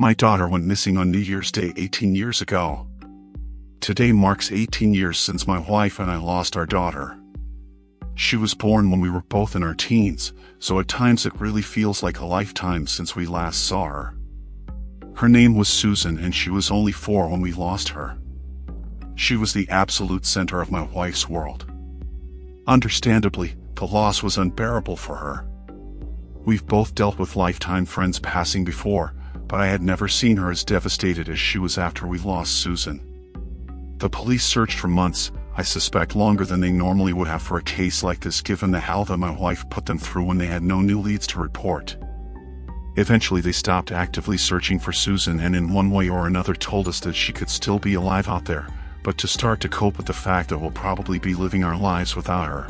My daughter went missing on New Year's Day 18 years ago. Today marks 18 years since my wife and I lost our daughter. She was born when we were both in our teens, so at times it really feels like a lifetime since we last saw her. Her name was Susan and she was only 4 when we lost her. She was the absolute center of my wife's world. Understandably, the loss was unbearable for her. We've both dealt with lifetime friends passing before, but I had never seen her as devastated as she was after we lost Susan. The police searched for months, I suspect longer than they normally would have for a case like this given the hell that my wife put them through when they had no new leads to report. Eventually they stopped actively searching for Susan and in one way or another told us that she could still be alive out there, but to start to cope with the fact that we'll probably be living our lives without her.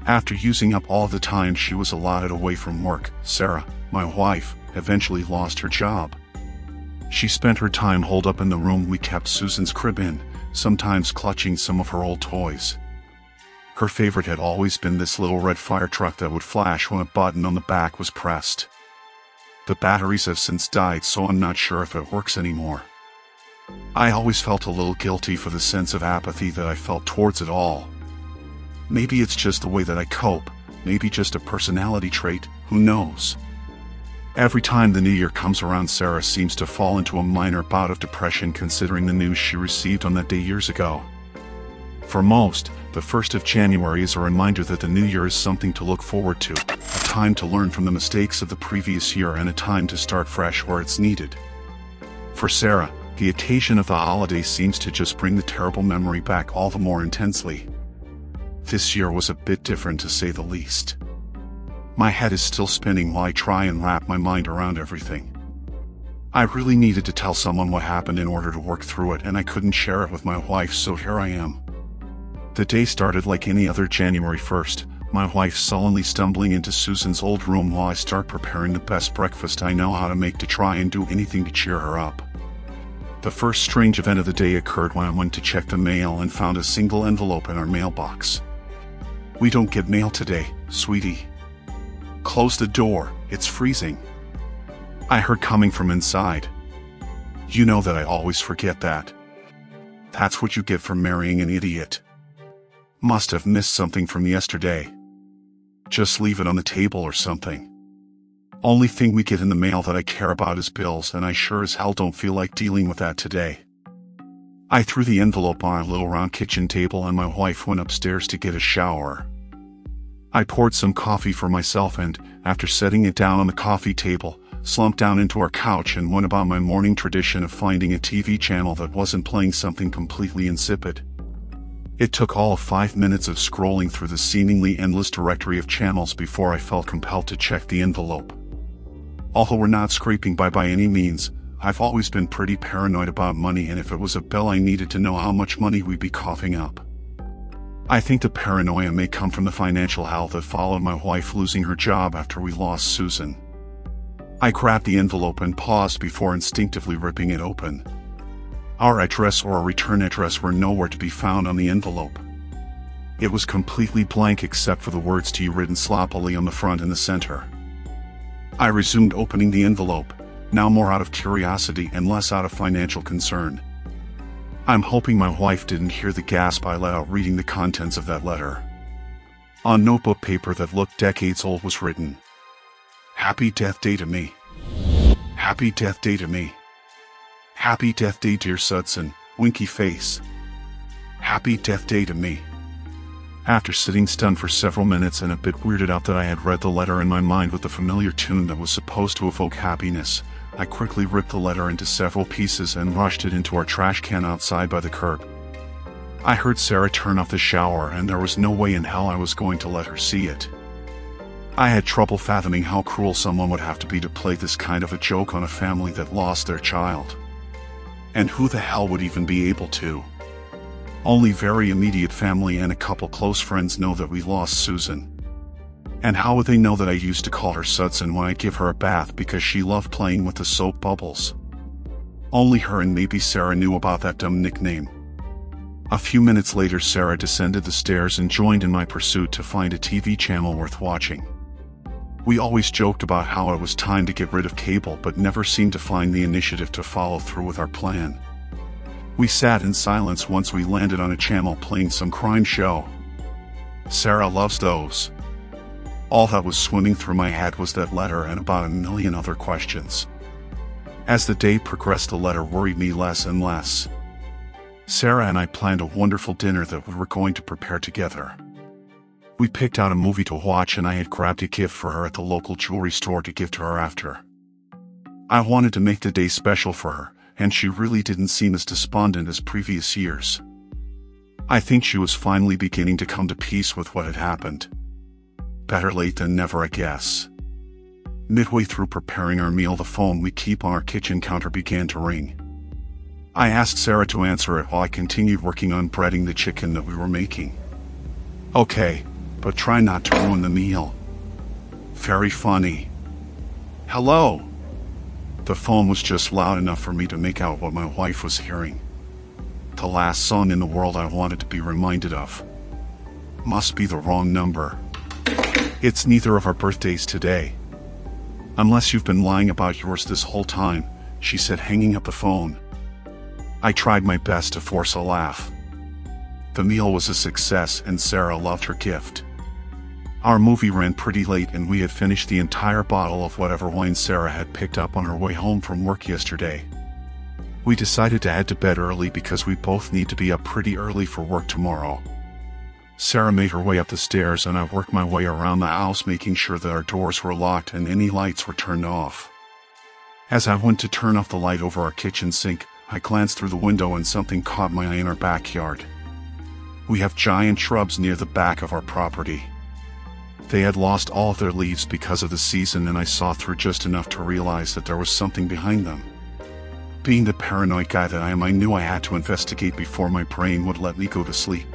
After using up all the time she was allotted away from work, Sarah, my wife, eventually lost her job. She spent her time holed up in the room we kept Susan's crib in, sometimes clutching some of her old toys. Her favorite had always been this little red fire truck that would flash when a button on the back was pressed. The batteries have since died, so I'm not sure if it works anymore. I always felt a little guilty for the sense of apathy that I felt towards it all. Maybe it's just the way that I cope, maybe just a personality trait, who knows? Every time the new year comes around, Sarah seems to fall into a minor bout of depression considering the news she received on that day years ago. For most, the 1st of January is a reminder that the new year is something to look forward to, a time to learn from the mistakes of the previous year and a time to start fresh where it's needed. For Sarah, the occasion of the holiday seems to just bring the terrible memory back all the more intensely. This year was a bit different to say the least. My head is still spinning while I try and wrap my mind around everything. I really needed to tell someone what happened in order to work through it, and I couldn't share it with my wife, so here I am. The day started like any other January 1st, my wife sullenly stumbling into Susan's old room while I start preparing the best breakfast I know how to make to try and do anything to cheer her up. The first strange event of the day occurred when I went to check the mail and found a single envelope in our mailbox. "We don't get mail today, sweetie. Close the door, it's freezing," I heard coming from inside. You know that I always forget that. That's what you get for marrying an idiot. Must have missed something from yesterday. Just leave it on the table or something. Only thing we get in the mail that I care about is bills, and I sure as hell don't feel like dealing with that today. I threw the envelope on a little round kitchen table and my wife went upstairs to get a shower. I poured some coffee for myself and, after setting it down on the coffee table, slumped down into our couch and went about my morning tradition of finding a TV channel that wasn't playing something completely insipid. It took all of 5 minutes of scrolling through the seemingly endless directory of channels before I felt compelled to check the envelope. Although we're not scraping by any means, I've always been pretty paranoid about money, and if it was a bill I needed to know how much money we'd be coughing up. I think the paranoia may come from the financial hell that followed my wife losing her job after we lost Susan. I grabbed the envelope and paused before instinctively ripping it open. Our address or a return address were nowhere to be found on the envelope. It was completely blank except for the words "to you" written sloppily on the front and the center. I resumed opening the envelope, now more out of curiosity and less out of financial concern. I'm hoping my wife didn't hear the gasp I let out reading the contents of that letter. On notebook paper that looked decades old was written, "Happy Death Day to me. Happy Death Day to me. Happy Death Day, dear Sudson, winky face. Happy Death Day to me." After sitting stunned for several minutes and a bit weirded out that I had read the letter in my mind with the familiar tune that was supposed to evoke happiness, I quickly ripped the letter into several pieces and rushed it into our trash can outside by the curb. I heard Sarah turn off the shower and there was no way in hell I was going to let her see it. I had trouble fathoming how cruel someone would have to be to play this kind of a joke on a family that lost their child. And who the hell would even be able to? Only very immediate family and a couple close friends know that we lost Susan. And how would they know that I used to call her Sudson when I'd give her a bath because she loved playing with the soap bubbles? Only her and maybe Sarah knew about that dumb nickname. A few minutes later, Sarah descended the stairs and joined in my pursuit to find a TV channel worth watching. We always joked about how it was time to get rid of cable but never seemed to find the initiative to follow through with our plan. We sat in silence once we landed on a channel playing some crime show. Sarah loves those. All that was swimming through my head was that letter and about a million other questions. As the day progressed, the letter worried me less and less. Sarah and I planned a wonderful dinner that we were going to prepare together. We picked out a movie to watch and I had grabbed a gift for her at the local jewelry store to give to her after. I wanted to make the day special for her, and she really didn't seem as despondent as previous years. I think she was finally beginning to come to peace with what had happened. Better late than never, I guess. Midway through preparing our meal, the phone we keep on our kitchen counter began to ring. I asked Sarah to answer it while I continued working on breading the chicken that we were making. Okay, but try not to ruin the meal. Very funny. Hello? The phone was just loud enough for me to make out what my wife was hearing. The last song in the world I wanted to be reminded of. Must be the wrong number. It's neither of our birthdays today. Unless you've been lying about yours this whole time, she said, hanging up the phone. I tried my best to force a laugh. The meal was a success and Sarah loved her gift. Our movie ran pretty late and we had finished the entire bottle of whatever wine Sarah had picked up on her way home from work yesterday. We decided to head to bed early because we both need to be up pretty early for work tomorrow. Sarah made her way up the stairs and I worked my way around the house, making sure that our doors were locked and any lights were turned off. As I went to turn off the light over our kitchen sink, I glanced through the window and something caught my eye in our backyard. We have giant shrubs near the back of our property. They had lost all of their leaves because of the season, and I saw through just enough to realize that there was something behind them. Being the paranoid guy that I am, I knew I had to investigate before my brain would let me go to sleep.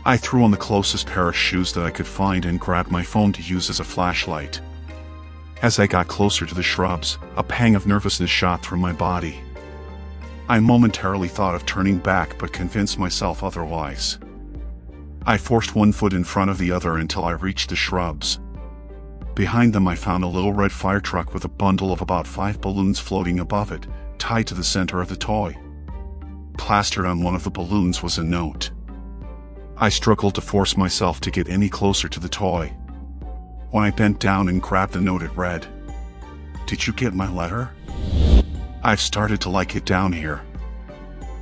I threw on the closest pair of shoes that I could find and grabbed my phone to use as a flashlight. As I got closer to the shrubs, a pang of nervousness shot through my body. I momentarily thought of turning back but convinced myself otherwise. I forced one foot in front of the other until I reached the shrubs. Behind them I found a little red fire truck with a bundle of about 5 balloons floating above it, tied to the center of the toy. Plastered on one of the balloons was a note. I struggled to force myself to get any closer to the toy. When I bent down and grabbed the note, it read, "Did you get my letter? I've started to like it down here."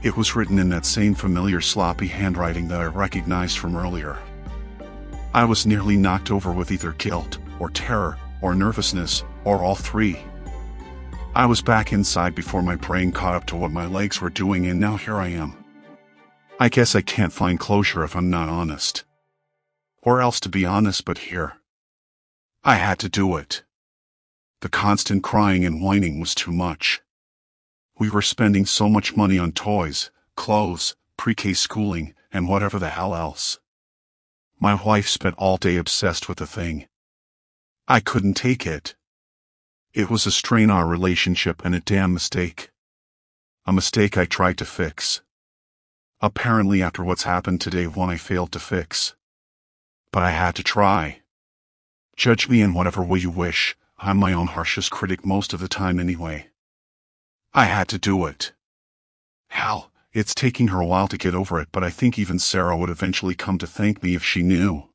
It was written in that same familiar sloppy handwriting that I recognized from earlier. I was nearly knocked over with either guilt, or terror, or nervousness, or all three. I was back inside before my brain caught up to what my legs were doing, and now here I am. I guess I can't find closure if I'm not honest. Or else to be honest, but here. I had to do it. The constant crying and whining was too much. We were spending so much money on toys, clothes, pre-K schooling, and whatever the hell else. My wife spent all day obsessed with the thing. I couldn't take it. It was a strain on our relationship and a damn mistake. A mistake I tried to fix. Apparently after what's happened today, one I failed to fix. But I had to try. Judge me in whatever way you wish, I'm my own harshest critic most of the time anyway. I had to do it. Hell, it's taking her a while to get over it, but I think even Sarah would eventually come to thank me if she knew.